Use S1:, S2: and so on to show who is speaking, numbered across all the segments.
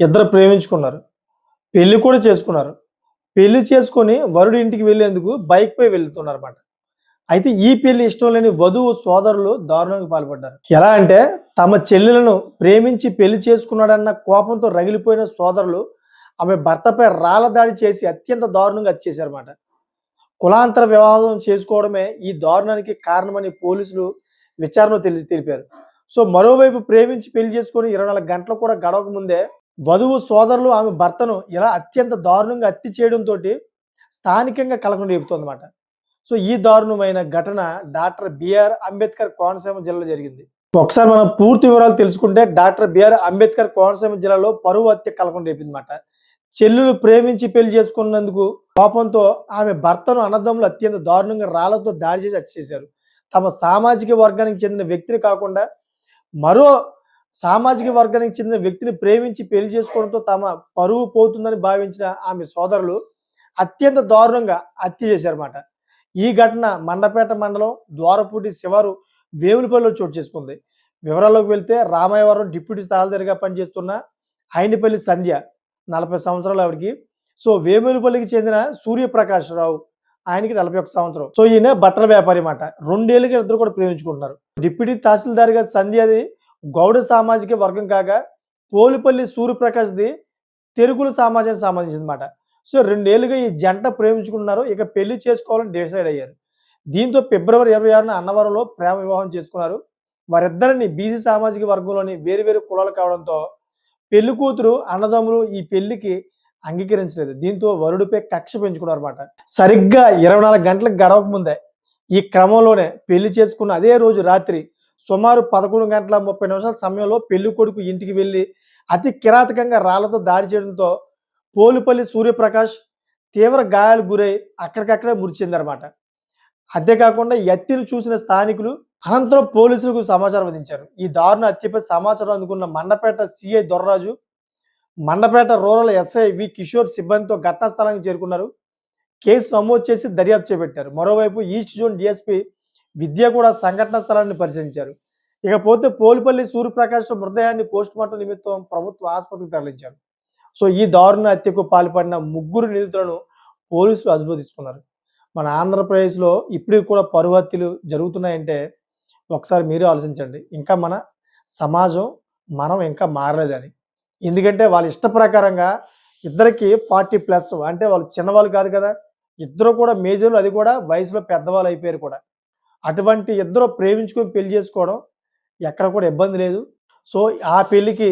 S1: ఇద్దరు ప్రేమించుకున్నారు. పెళ్లి కూడా చేసుకున్నారు. పెళ్లి చేసుకొని వరుడి ఇంటికి వెళ్ళేందుకు బైక్‌పై వెళ్తున్నారన్నమాట. అయితే ఈ పెళ్లి ఇష్టం లేని వధువు సోదరులు దారుణానికి పాల్పడ్డారు. ఎలా అంటే తమ చెల్లెలను ప్రేమించి పెళ్లి చేసుకున్నాడన్న కోపంతో రగిలిపోయిన సోదరులు ఆమె భర్తపై రాళ్ల దాడి చేసి అత్యంత దారుణంగా హత్య చేశారన్నమాట. కులాంతర వివాహం చేసుకోవడమే ఈ దారుణానికి కారణమని పోలీసులు విచారణలో తెలిపారు. సో మరోవైపు ప్రేమించి పెళ్లి చేసుకొని 24 గంటలు కూడా గడవక ముందే వధువు సోదరులు ఆమె భర్తను ఇలా అత్యంత దారుణంగా హత్య చేయడంతోటి స్థానికంగా కలకలం రేపుతోందన్నమాట. సో ఈ దారుణమైన ఘటన డాక్టర్ బిఆర్ అంబేద్కర్ కోనసీమ జిల్లాలో జరిగింది. ఒకసారి మనం పూర్తి వివరాలు తెలుసుకుంటే డాక్టర్ బిఆర్ అంబేద్కర్ కోనసీమ జిల్లాలో పరువు హత్య కలకలం రేపిందన్నమాట. చెల్లెలు ప్రేమించి పెళ్లి చేసుకున్నందుకు కోపంతో ఆమె భర్తను అన్నదమ్ములు అత్యంత దారుణంగా రాళ్లతో దాడి చేసి హత్య చేశారు. తమ సామాజిక వర్గానికి చెందిన వ్యక్తిని కాకుండా మరో సామాజిక వర్గానికి చెందిన వ్యక్తిని ప్రేమించి పెళ్లి చేసుకోవడంతో తమ పరువు పోతుందని భావించిన ఆమె సోదరులు అత్యంత దారుణంగా హత్య చేశారన్నమాట. ఈ ఘటన మండపేట మండలం ద్వారపూడి శివారు వేములపల్లిలో చోటు చేసుకుంది. వివరాల్లోకి వెళ్తే రామాయవరం డిప్యూటీ తహసీల్దార్గా పనిచేస్తున్న అయినపల్లి సంధ్య 40 సంవత్సరాలు ఆవిడకి. సో వేములపల్లికి చెందిన సూర్యప్రకాష్ రావు ఆయనకి 41 సంవత్సరం. సో ఈయన బట్టల వ్యాపారి అన్నమాట. 2 ఏళ్ళుగా ఇద్దరు కూడా ప్రేమించుకుంటున్నారు. డిప్యూటీ తహసీల్దార్గా సంధ్యది గౌడ సామాజిక వర్గం కాగా పోలిపల్లి సూర్యప్రకాష్ది తెరుగుల సమాజానికి సంబంధించిందన్నమాట. సో 2 ఏళ్ళుగా ఈ జంట ప్రేమించుకున్నారు. ఇక పెళ్లి చేసుకోవాలని డిసైడ్ అయ్యారు. దీంతో ఫిబ్రవరి 26న అన్నవరంలో ప్రేమ వివాహం చేసుకున్నారు. వారిద్దరిని బీసీ సామాజిక వర్గంలోని వేరు కులాలు కావడంతో పెళ్లి కూతురు అన్నదమ్ములు ఈ పెళ్లికి అంగీకరించలేదు. దీంతో వరుడిపై కక్ష పెంచుకున్నారన్నమాట. సరిగ్గా 24 గంటలకు గడవక ముందే ఈ క్రమంలోనే పెళ్లి చేసుకున్న అదే రోజు రాత్రి సుమారు 11 గంటల 30 నిమిషాల సమయంలో పెళ్లి కొడుకు ఇంటికి వెళ్లి అతి కిరాతకంగా రాళ్లతో దాడి చేయడంతో పోలుపల్లి సూర్యప్రకాష్ తీవ్ర గాయాలకు గురై అక్కడికక్కడే మృతి చెందారన్నమాట. అంతేకాకుండా ఈ హత్యను చూసిన స్థానికులు అనంతరం పోలీసులకు సమాచారం అందించారు. ఈ దారుణ హత్యపై సమాచారం అందుకున్న Mandapeta CI Dorraju, Mandapeta rural SI V Kishore సిబ్బందితో ఘటనా స్థలానికి చేరుకున్నారు. కేసు నమోదు చేసి దర్యాప్తు చేపట్టారు. మరోవైపు ఈస్ట్ జోన్ డిఎస్పీ విద్య కూడా సంఘటనా స్థలాన్ని పరిశీలించారు. ఇకపోతే పోలుపల్లి సూర్యప్రకాష్ మృతదేహాన్ని పోస్టుమార్టం నిమిత్తం ప్రభుత్వ ఆసుపత్రికి తరలించారు. సో ఈ దారుణ హత్యకు పాల్పడిన 3 నిందితులను పోలీసులు అదుపులో తీసుకున్నారు. మన ఆంధ్రప్రదేశ్లో ఇప్పటికి కూడా పరువు హత్యలు జరుగుతున్నాయంటే ఒకసారి మీరే ఆలోచించండి. ఇంకా మన సమాజం మనం ఇంకా మారలేదని. ఎందుకంటే వాళ్ళ ఇష్ట ప్రకారంగా ఇద్దరికి 40+ అంటే వాళ్ళు చిన్నవాళ్ళు కాదు కదా, ఇద్దరు కూడా మేజర్లు, అది కూడా వయసులో పెద్దవాళ్ళు అయిపోయారు కూడా. అటువంటి ఇద్దరు ప్రేమించుకొని పెళ్లి చేసుకోవడం ఎక్కడ కూడా ఇబ్బంది లేదు. సో ఆ పెళ్లికి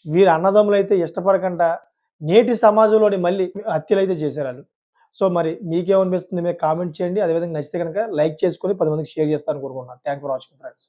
S1: వీరు అన్నదమ్ములు అయితే ఇష్టపడకుండా నేటి సమాజంలోని మళ్ళీ హత్యలు అయితే చేశారు వాళ్ళు. సో మరి మీకేమనిపిస్తుంది మీరు కామెంట్ చేయండి. అదేవిధంగా నచ్చితే కనుక లైక్ చేసుకొని 10 మందికి షేర్ చేస్తారని కోరుకుంటున్నాను. Thank for watching friends.